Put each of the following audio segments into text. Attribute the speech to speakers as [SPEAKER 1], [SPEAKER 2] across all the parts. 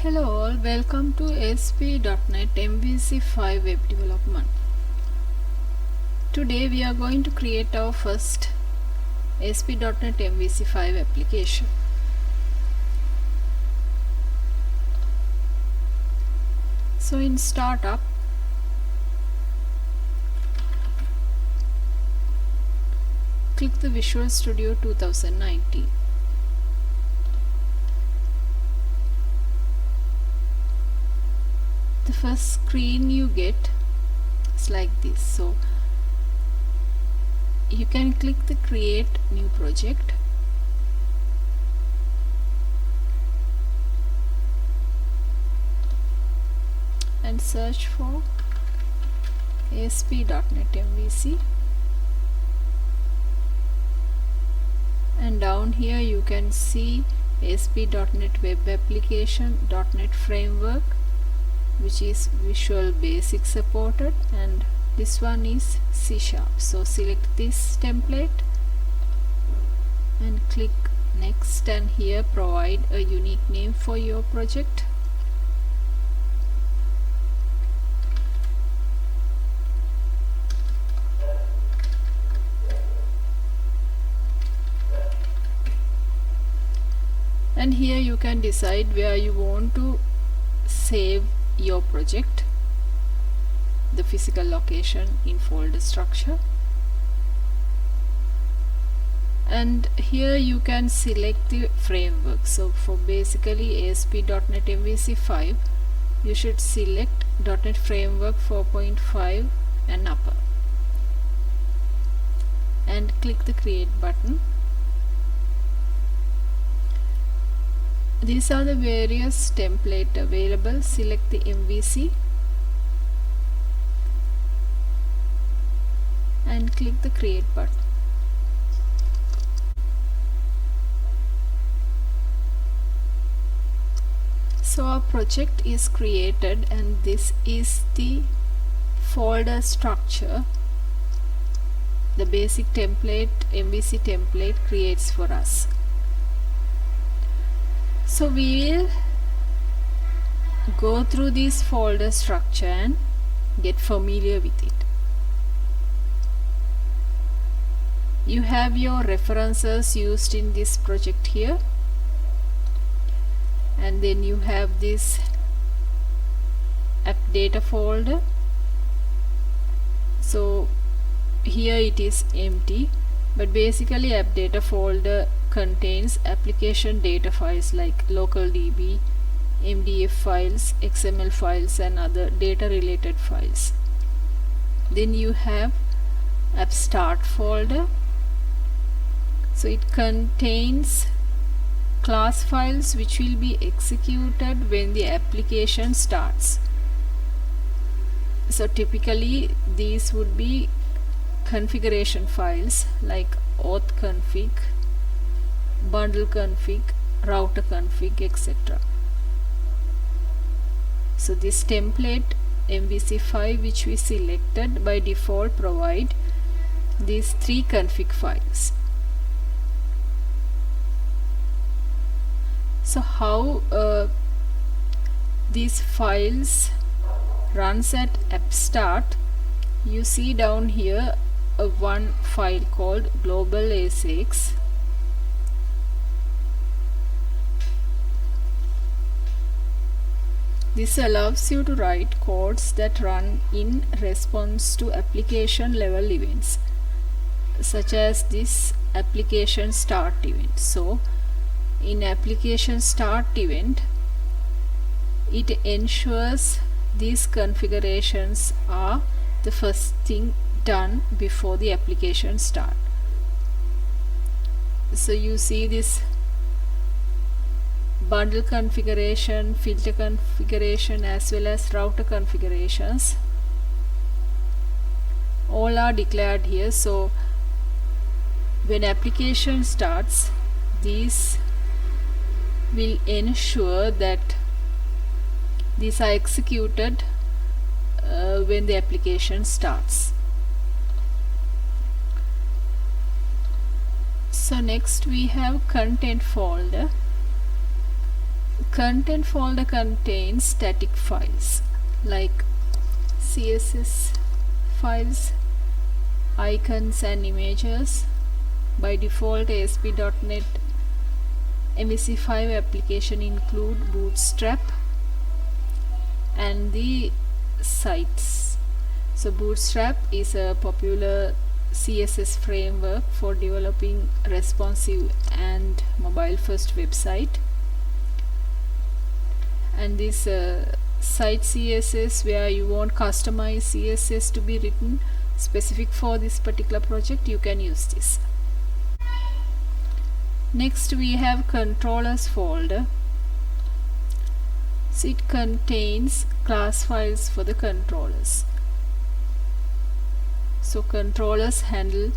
[SPEAKER 1] Hello all, welcome to ASP.NET MVC5 web development. Today we are going to create our first ASP.NET MVC5 application. So in startup, click the Visual Studio 2019. The first screen you get is like this. So you can click the create new project, and search for ASP.NET MVC, and down here you can see ASP.NET Web Application, .NET Framework, which is Visual Basic supported, and this one is C#. So select this template and click next, and here provide a unique name for your project. And here you can decide where you want to save your project, the physical location in folder structure, and here you can select the framework. So for basically ASP.NET MVC5 you should select .NET Framework 4.5 and upper, and click the create button. These are the various templates available. Select the MVC and click the create button. So our project is created, and this is the folder structure the basic template MVC template creates for us. So we will go through this folder structure and get familiar with it. You have your references used in this project here, and then you have this app data folder. So here it is empty, but basically app data folder contains application data files like local DB, MDF files, XML files, and other data related files. Then you have app start folder. So it contains class files which will be executed when the application starts. So typically these would be configuration files like auth config, bundle config, router config, etc. So this template MVC5 which we selected by default provide these three config files. So how these files runs at app start, you see down here one file called global ASX. This allows you to write codes that run in response to application level events, such as this application start event. So in application start event, it ensures these configurations are the first thing done before the application start. So you see this bundle configuration, filter configuration, as well as router configurations, all are declared here. So when application starts, these will ensure that these are executed when the application starts. So next we have content folder. Content folder contains static files like CSS files, icons and images. By default, ASP.NET MVC5 application include Bootstrap and the sites. So Bootstrap is a popular CSS framework for developing responsive and mobile first website, and this site CSS, where you want customized CSS to be written specific for this particular project, you can use this. Next we have controllers folder. So it contains class files for the controllers. So controllers handle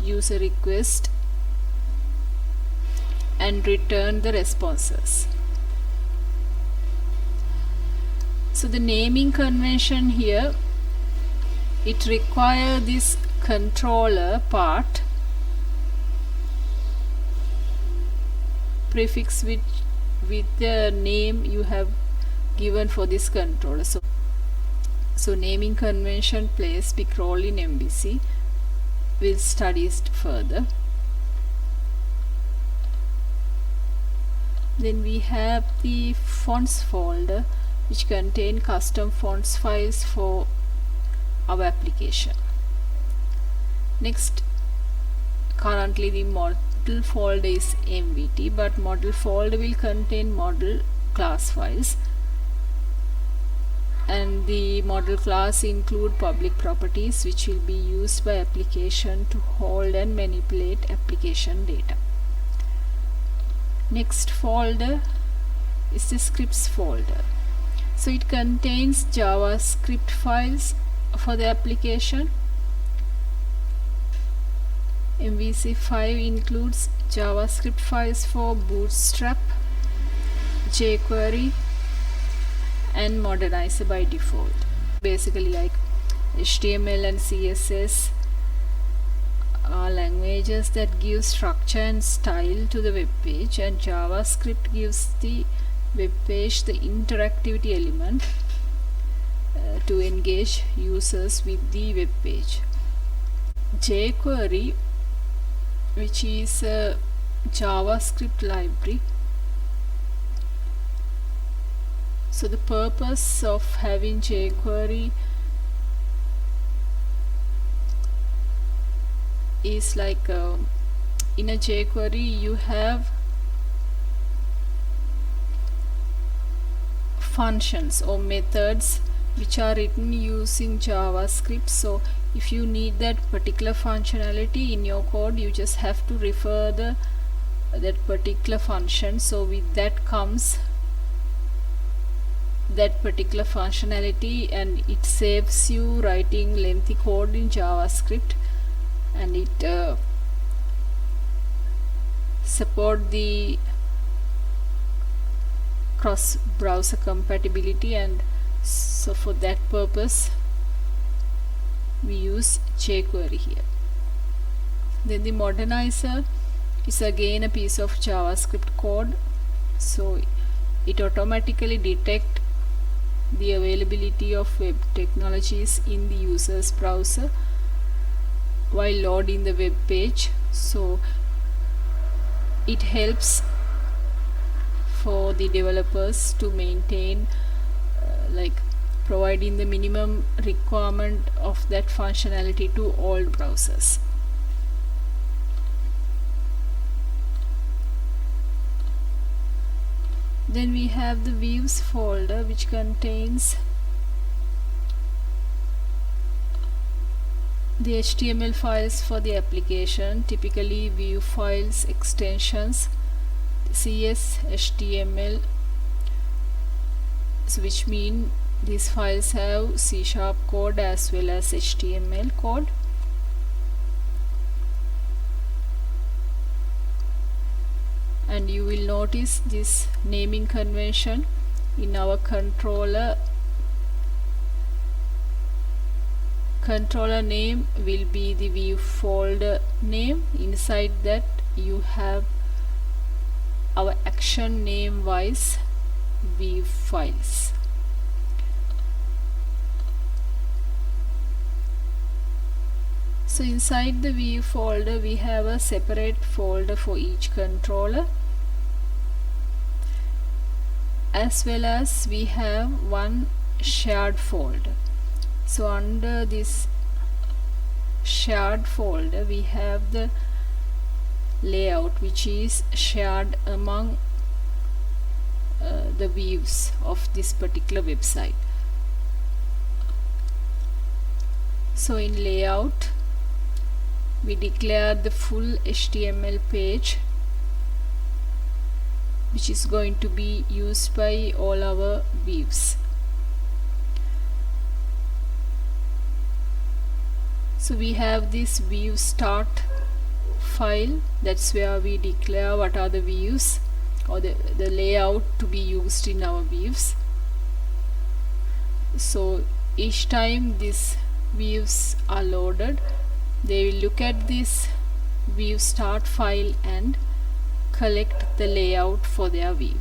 [SPEAKER 1] user request and return the responses. So the naming convention here, it requires this controller part prefix with the name you have given for this controller. So naming convention plays big role in MVC. We'll study it further. Then we have the fonts folder, which contain custom fonts files for our application. Next, currently the model folder is MVT, but model folder will contain model class files, and the model class include public properties which will be used by application to hold and manipulate application data. Next folder is the scripts folder. So it contains JavaScript files for the application. MVC5 includes JavaScript files for Bootstrap, jQuery and Modernizer by default. Basically, like HTML and CSS are languages that give structure and style to the web page, and JavaScript gives the web page the interactivity element to engage users with the web page. jQuery, which is a JavaScript library. So the purpose of having jQuery is like in a jQuery you have functions or methods which are written using JavaScript. So if you need that particular functionality in your code, you just have to refer that particular function. So with that comes that particular functionality, and it saves you writing lengthy code in JavaScript, and it support the cross-browser compatibility, and so for that purpose we use jQuery here. Then the Modernizer is again a piece of JavaScript code, so it automatically detects the availability of web technologies in the user's browser while loading the web page. So it helps for the developers to maintain like providing the minimum requirement of that functionality to all browsers. Then we have the views folder, which contains the HTML files for the application, typically view files, extensions, CS, HTML, so which mean these files have C# code as well as HTML code. And you will notice this naming convention in our controller. Controller name will be the view folder name. Inside that you have our action name wise view files. So inside the view folder we have a separate folder for each controller, as well as we have one shared folder. So under this shared folder we have the layout, which is shared among the views of this particular website. So in layout we declare the full HTML page, which is going to be used by all our views. So we have this view start file, that's where we declare what are the views or the layout to be used in our views. So each time these views are loaded, they will look at this view start file and collect the layout for their view.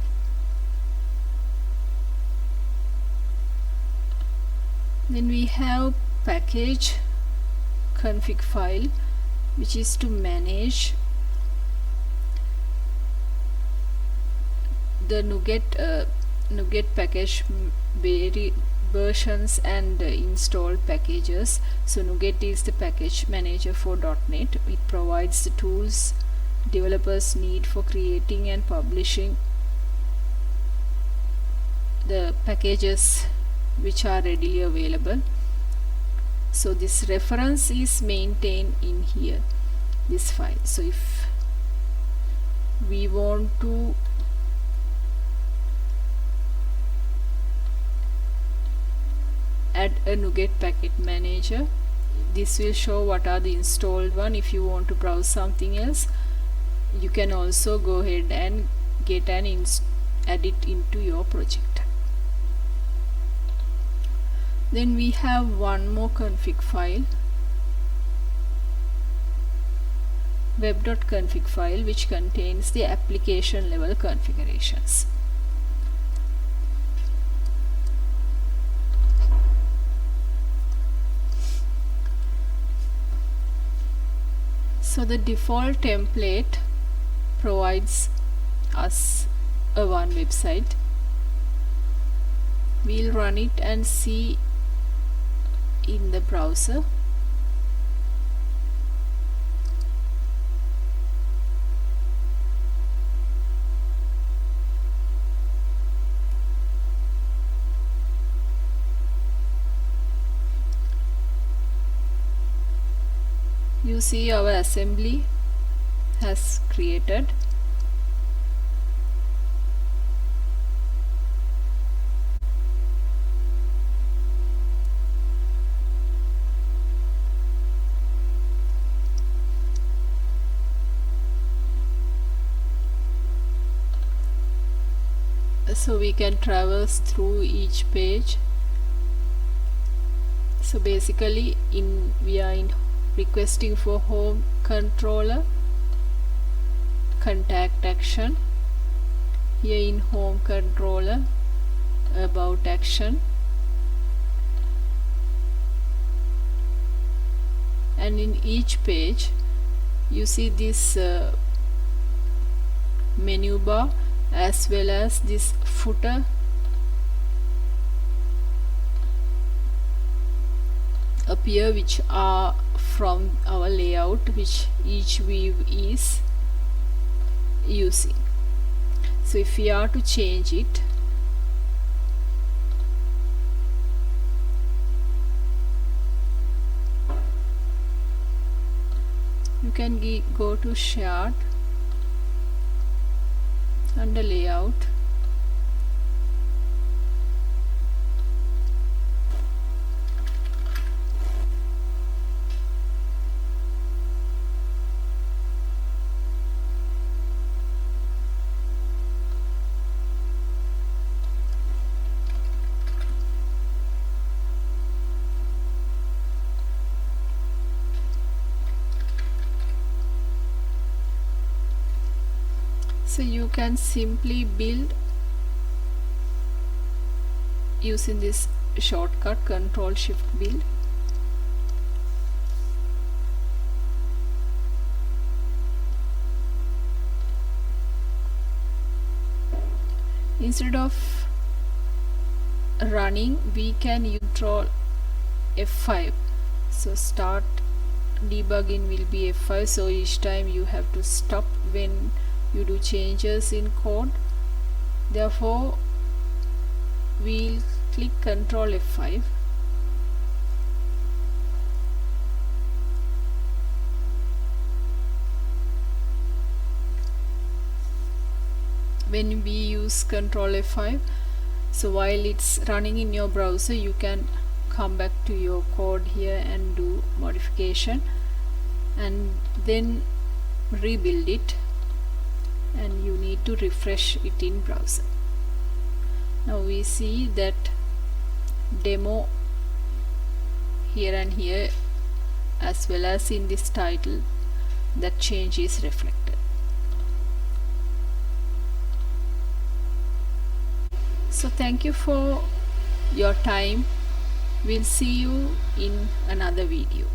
[SPEAKER 1] Then we have package config file, which is to manage the NuGet package versions and installed packages. So NuGet is the package manager for .NET. It provides the tools developers need for creating and publishing the packages which are readily available. So this reference is maintained in here, this file. So if we want to add a NuGet package manager, this will show what are the installed one. If you want to browse something else, you can also go ahead and get and add it into your project. Then we have one more config file, web.config file, which contains the application level configurations. So the default template provides us a one website. We'll run it and see in the browser. You see our assembly has created. So we can traverse through each page. So basically we are in requesting for home controller, contact action, here in home controller, about action, and in each page you see this menu bar as well as this footer appear, which are from our layout which each view is using. So if we are to change it, you can go to shared, under layout, so you can simply build using this shortcut Control Shift Build. Instead of running, we can use Control F5. So start debugging will be F5, so each time you have to stop when you do changes in code. Therefore we'll click Control F5. When we use Control F5, so while it's running in your browser, you can come back to your code here and do modification and then rebuild it, and you need to refresh it in browser. Now we see that demo here and here, as well as in this title, that change is reflected. So thank you for your time. We'll see you in another video.